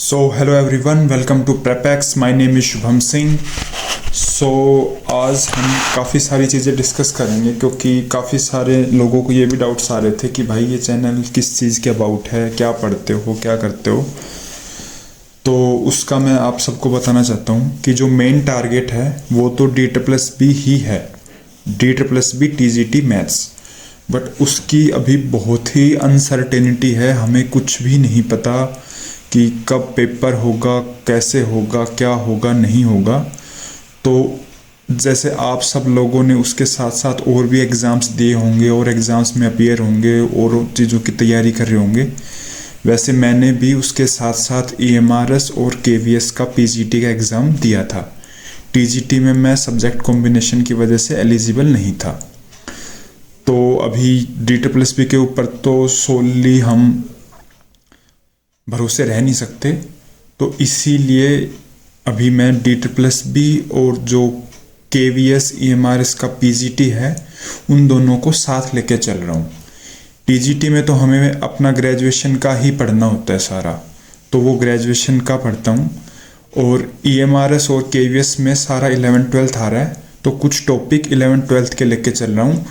So hello everyone, welcome to PrepX. My name is Shubham Singh. आज हम काफ़ी सारी चीज़ें डिस्कस करेंगे क्योंकि काफ़ी सारे लोगों को ये भी डाउट्स आ रहे थे कि भाई ये चैनल किस चीज़ के अबाउट है, क्या पढ़ते हो, क्या करते हो. तो उसका मैं आप सबको बताना चाहता हूँ कि जो मेन टारगेट है वो तो DSSB ही है, DSSB TGT मैथ्स. बट उसकी अभी बहुत ही अनसर्टेनिटी है, हमें कुछ भी नहीं पता कि कब पेपर होगा, कैसे होगा, क्या होगा, नहीं होगा. तो जैसे आप सब लोगों ने उसके साथ साथ और भी एग्ज़ाम्स दिए होंगे और एग्ज़ाम्स में अपीयर होंगे और चीज़ों की तैयारी कर रहे होंगे, वैसे मैंने भी उसके साथ साथ EMRS और KVS का PGT का एग्ज़ाम दिया था. TGT में मैं सब्जेक्ट कॉम्बिनेशन की वजह से एलिजिबल नहीं था. तो अभी DSSB के ऊपर तो सोली हम भरोसे रह नहीं सकते, तो इसीलिए अभी मैं DSSB और जो KVS EMRS का PGT है उन दोनों को साथ लेके चल रहा हूँ. TGT में तो हमें अपना ग्रेजुएशन का ही पढ़ना होता है सारा, तो वो ग्रेजुएशन का पढ़ता हूँ. और EMRS और KVS में सारा 11th-12th आ रहा है, तो कुछ टॉपिक 11th-12th के लेके चल रहा हूँ.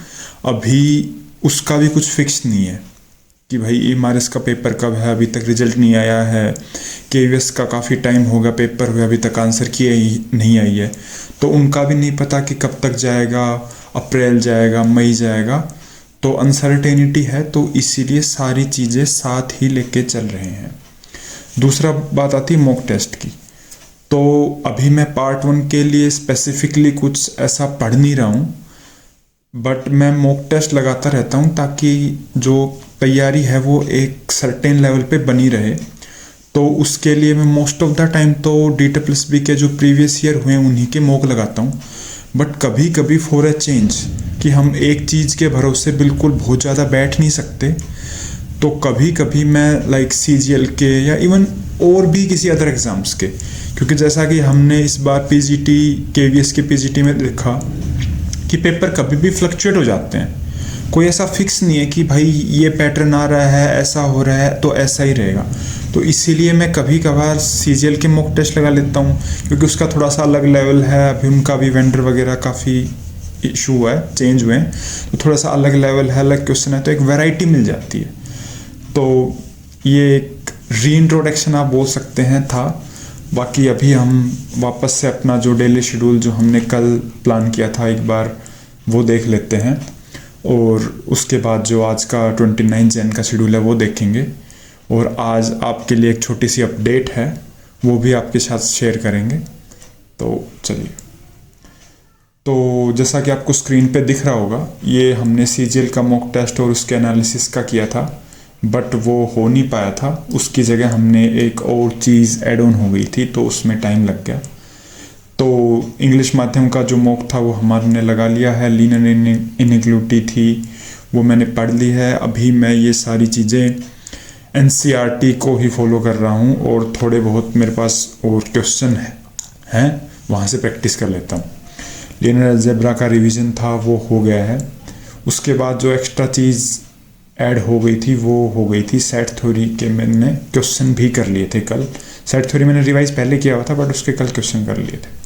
अभी उसका भी कुछ फिक्स नहीं है कि भाई EMRS का पेपर कब है, अभी तक रिजल्ट नहीं आया है. KVS का काफ़ी टाइम होगा पेपर हुए, अभी तक आंसर की ही नहीं आई है, तो उनका भी नहीं पता कि कब तक जाएगा, अप्रैल जाएगा, मई जाएगा. तो अनसर्टेनिटी है, तो इसीलिए सारी चीज़ें साथ ही लेके चल रहे हैं. दूसरा बात आती है मॉक टेस्ट की. तो अभी मैं पार्ट 1 के लिए स्पेसिफिकली कुछ ऐसा पढ़ नहीं रहा हूँ, बट मैं मॉक टेस्ट लगाता रहता हूँ ताकि जो तैयारी है वो एक सर्टेन लेवल पे बनी रहे. तो उसके लिए मैं मोस्ट ऑफ द टाइम तो DSSB के जो प्रीवियस ईयर हुए उन्हीं के मॉक लगाता हूँ. बट कभी कभी फॉर अ चेंज कि हम एक चीज़ के भरोसे बिल्कुल बहुत ज़्यादा बैठ नहीं सकते, तो कभी कभी मैं लाइक CGL के या इवन और भी किसी अदर एग्ज़ाम्स के, क्योंकि जैसा कि हमने इस बार PGT KVS के PGT में देखा कि पेपर कभी भी फ्लक्चुएट हो जाते हैं. कोई ऐसा फिक्स नहीं है कि भाई ये पैटर्न आ रहा है, ऐसा हो रहा है तो ऐसा ही रहेगा. तो इसीलिए मैं कभी कभार CGL के मॉक टेस्ट लगा लेता हूँ, क्योंकि उसका थोड़ा सा अलग लेवल है. अभी उनका भी वेंडर वगैरह काफ़ी इशू हुआ है, चेंज हुए हैं, तो थोड़ा सा अलग लेवल है, अलग क्वेश्चन है, तो एक वैरायटी मिल जाती है. तो ये एक रीइंट्रोडक्शन आप बोल सकते हैं था. बाकी अभी हम वापस से अपना जो डेली शेड्यूल जो हमने कल प्लान किया था एक बार वो देख लेते हैं, और उसके बाद जो आज का 29 जैन का शेड्यूल है वो देखेंगे. और आज आपके लिए एक छोटी सी अपडेट है, वो भी आपके साथ शेयर करेंगे. तो चलिए. तो जैसा कि आपको स्क्रीन पे दिख रहा होगा, ये हमने CGL का मॉक टेस्ट और उसके एनालिसिस का किया था, बट वो हो नहीं पाया था. उसकी जगह हमने एक और चीज़ ऐड ऑन हो गई थी, तो उसमें टाइम लग गया. तो इंग्लिश माध्यम का जो मॉक था वो हमारे लगा लिया है. लीनियर इनइक्वालिटी थी वो मैंने पढ़ ली है. अभी मैं ये सारी चीज़ें NCERT को ही फॉलो कर रहा हूँ, और थोड़े बहुत मेरे पास और क्वेश्चन हैं वहाँ से प्रैक्टिस कर लेता हूँ. लीनियर अलजेब्रा का रिवीजन था वो हो गया है. उसके बाद जो एक्स्ट्रा चीज़ ऐड हो गई थी वो हो गई थी सेट थ्योरी के. मैंने क्वेश्चन भी कर लिए थे कल. सेट थ्योरी मैंने रिवाइज पहले किया हुआ था, बट उसके कल क्वेश्चन कर लिए थे.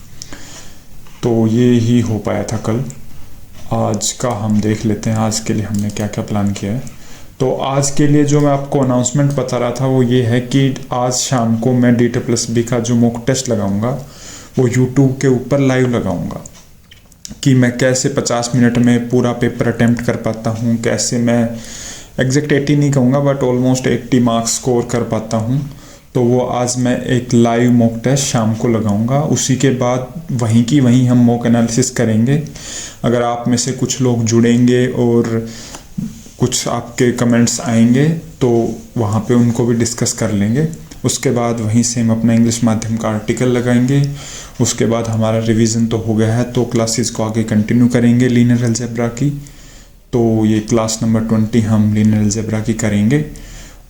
तो ये ही हो पाया था कल. आज का हम देख लेते हैं आज के लिए हमने क्या क्या प्लान किया है. तो आज के लिए जो मैं आपको अनाउंसमेंट बता रहा था वो ये है कि आज शाम को मैं DSSB का जो मॉक टेस्ट लगाऊंगा वो YouTube के ऊपर लाइव लगाऊंगा, कि मैं कैसे 50 मिनट में पूरा पेपर अटेम्प्ट कर पाता हूँ, कैसे मैं एग्जैक्ट 80 नहीं कहूँगा बट ऑलमोस्ट 80 मार्क्स स्कोर कर पाता हूँ. तो वो आज मैं एक लाइव मॉक टेस्ट शाम को लगाऊंगा. उसी के बाद वहीं की वहीं हम मॉक एनालिसिस करेंगे. अगर आप में से कुछ लोग जुड़ेंगे और कुछ आपके कमेंट्स आएंगे तो वहाँ पे उनको भी डिस्कस कर लेंगे. उसके बाद वहीं से हम अपना इंग्लिश माध्यम का आर्टिकल लगाएंगे. उसके बाद हमारा रिवीजन तो हो गया है, तो क्लासेस को आगे कंटिन्यू करेंगे लीनियर अलजेब्रा की. तो ये क्लास नंबर 20 हम लीनियर अलजेब्रा की करेंगे.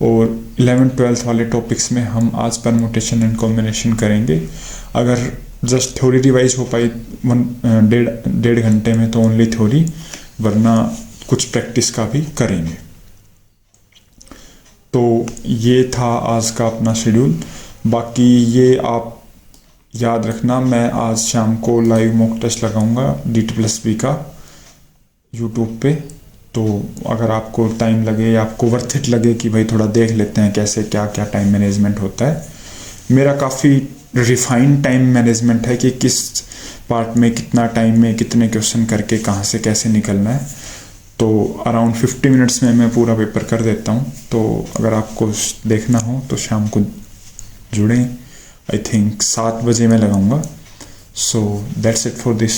और 11th-12th वाले टॉपिक्स में हम आज परमुटेशन एंड कॉम्बिनेशन करेंगे. अगर जस्ट थ्योरी रिवाइज हो पाई डेढ़ घंटे में तो ओनली थ्योरी, वरना कुछ प्रैक्टिस का भी करेंगे. तो ये था आज का अपना शेड्यूल. बाकी ये आप याद रखना, मैं आज शाम को लाइव मॉक टेस्ट लगाऊंगा DTPLUS-B का यूट्यूब पे। तो अगर आपको टाइम लगे या आपको वर्थ इट लगे कि भाई थोड़ा देख लेते हैं कैसे क्या क्या टाइम मैनेजमेंट होता है, मेरा काफ़ी रिफाइंड टाइम मैनेजमेंट है कि किस पार्ट में कितना टाइम में कितने क्वेश्चन करके कहाँ से कैसे निकलना है। तो अराउंड 50 मिनट्स में मैं पूरा पेपर कर देता हूँ। तो अगर आपको देखना हो तो शाम को जुड़ें। आई थिंक 7 बजे मैं लगाऊंगा। So that's it for this